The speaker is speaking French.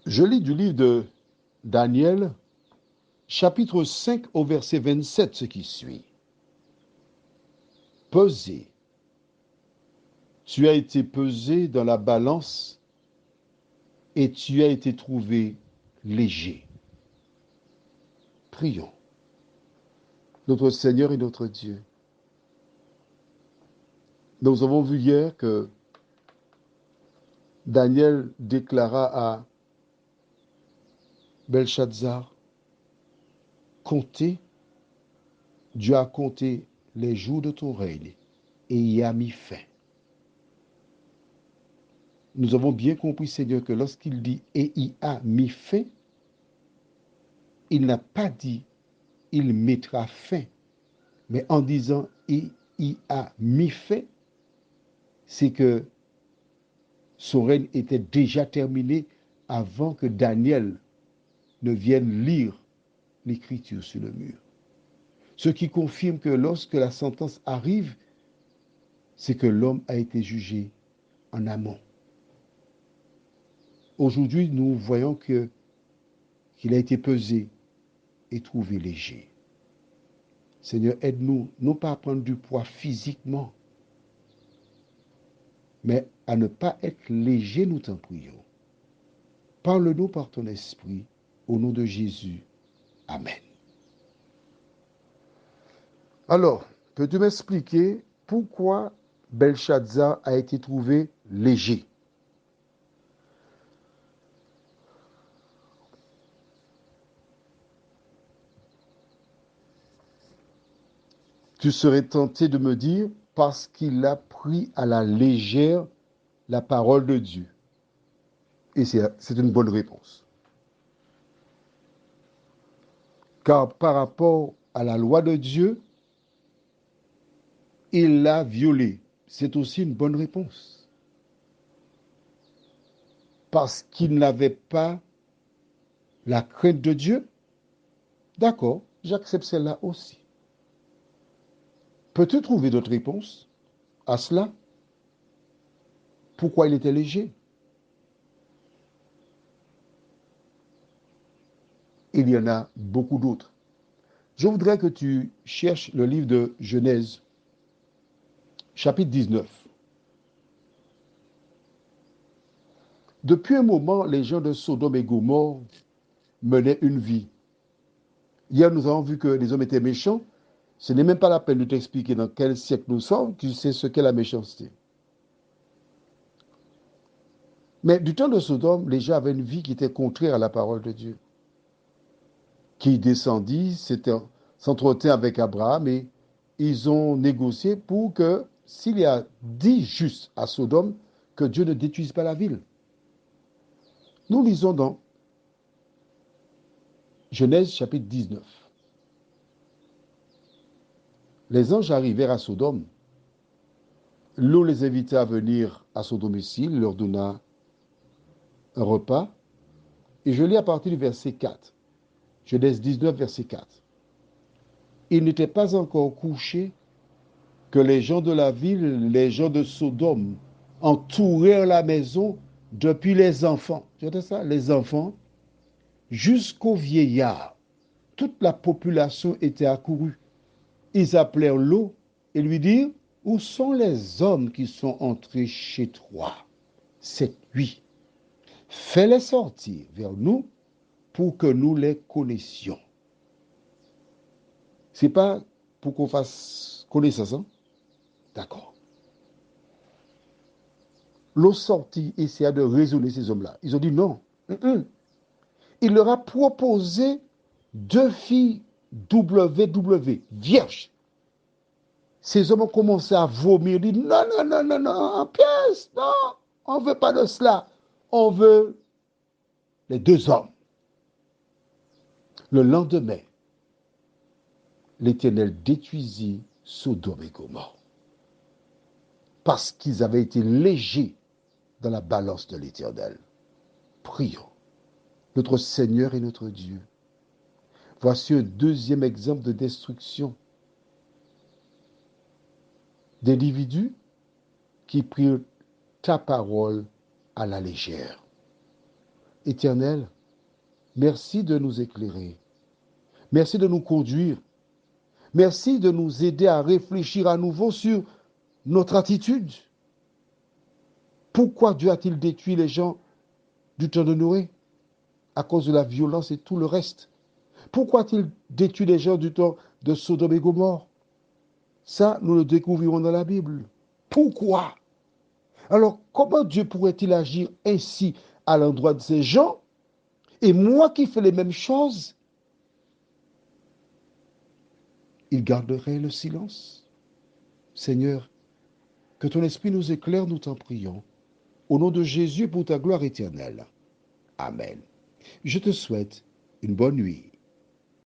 Je lis du livre de Daniel, chapitre 5 au verset 27, ce qui suit. Pesé. Tu as été pesé dans la balance et tu as été trouvé léger. Prions. Notre Seigneur et notre Dieu, nous avons vu hier que Daniel déclara à Belshazzar, comptez, Dieu a compté les jours de ton règne et y a mis fin. Nous avons bien compris, Seigneur, que lorsqu'il dit et y a mis fin, il n'a pas dit il mettra fin, mais en disant et y a mis fin, c'est que son règne était déjà terminé avant que Daniel ne vienne lire l'écriture sur le mur. Ce qui confirme que lorsque la sentence arrive, c'est que l'homme a été jugé en amont. Aujourd'hui, nous voyons qu'il a été pesé et trouvé léger. Seigneur, aide-nous, non pas à prendre du poids physiquement, mais à ne pas être léger, nous t'en prions. Parle-nous par ton esprit, au nom de Jésus. Amen. Alors, peux-tu m'expliquer pourquoi Belshazzar a été trouvé léger? Tu serais tenté de me dire parce qu'il a pris à la légère la parole de Dieu. Et c'est une bonne réponse. Car par rapport à la loi de Dieu, il l'a violée. C'est aussi une bonne réponse. Parce qu'il n'avait pas la crainte de Dieu. D'accord, j'accepte celle-là aussi. Peux-tu trouver d'autres réponses à cela? Pourquoi il était léger? Il y en a beaucoup d'autres. Je voudrais que tu cherches le livre de Genèse, chapitre 19. Depuis un moment, les gens de Sodome et Gomorrhe menaient une vie. Hier, nous avons vu que les hommes étaient méchants. Ce n'est même pas la peine de t'expliquer dans quel siècle nous sommes, tu sais ce qu'est la méchanceté. Mais du temps de Sodome, les gens avaient une vie qui était contraire à la parole de Dieu. Qui descendit, s'entretint avec Abraham et ils ont négocié pour que s'il y a 10 justes à Sodome, que Dieu ne détruise pas la ville. Nous lisons dans Genèse chapitre 19. Les anges arrivèrent à Sodome. Lot les invita à venir à son domicile, leur donna un repas. Et je lis à partir du verset 4. Genèse 19, verset 4. Il n'était pas encore couché que les gens de la ville, les gens de Sodome, entourèrent la maison depuis les enfants. Tu entends ça? Les enfants, jusqu'aux vieillards. Toute la population était accourue. Ils appelèrent Lot et lui dirent, où sont les hommes qui sont entrés chez toi cette nuit? Fais-les sortir vers nous pour que nous les connaissions. C'est pas pour qu'on fasse connaissance, hein? D'accord. L'eau sortit essaya de raisonner ces hommes-là. Ils ont dit non. Il leur a proposé 2 filles WW, vierges. Ces hommes ont commencé à vomir. Ils disent non, non, non, non, non, pièce, non, on ne veut pas de cela. On veut les 2 hommes. Le lendemain, l'Éternel détruisit Sodome et Gomorrhe parce qu'ils avaient été légers dans la balance de l'Éternel. Prions. Notre Seigneur et notre Dieu, voici un deuxième exemple de destruction d'individus qui prirent ta parole à la légère. Éternel, merci de nous éclairer. Merci de nous conduire. Merci de nous aider à réfléchir à nouveau sur notre attitude. Pourquoi Dieu a-t-il détruit les gens du temps de Noé? À cause de la violence et tout le reste. Pourquoi a-t-il détruit les gens du temps de Sodome et Gomorrhe? Ça, nous le découvrirons dans la Bible. Pourquoi? Alors, comment Dieu pourrait-il agir ainsi à l'endroit de ces gens? Et moi qui fais les mêmes choses, il garderait le silence. Seigneur, que ton esprit nous éclaire, nous t'en prions. Au nom de Jésus, pour ta gloire éternelle. Amen. Je te souhaite une bonne nuit.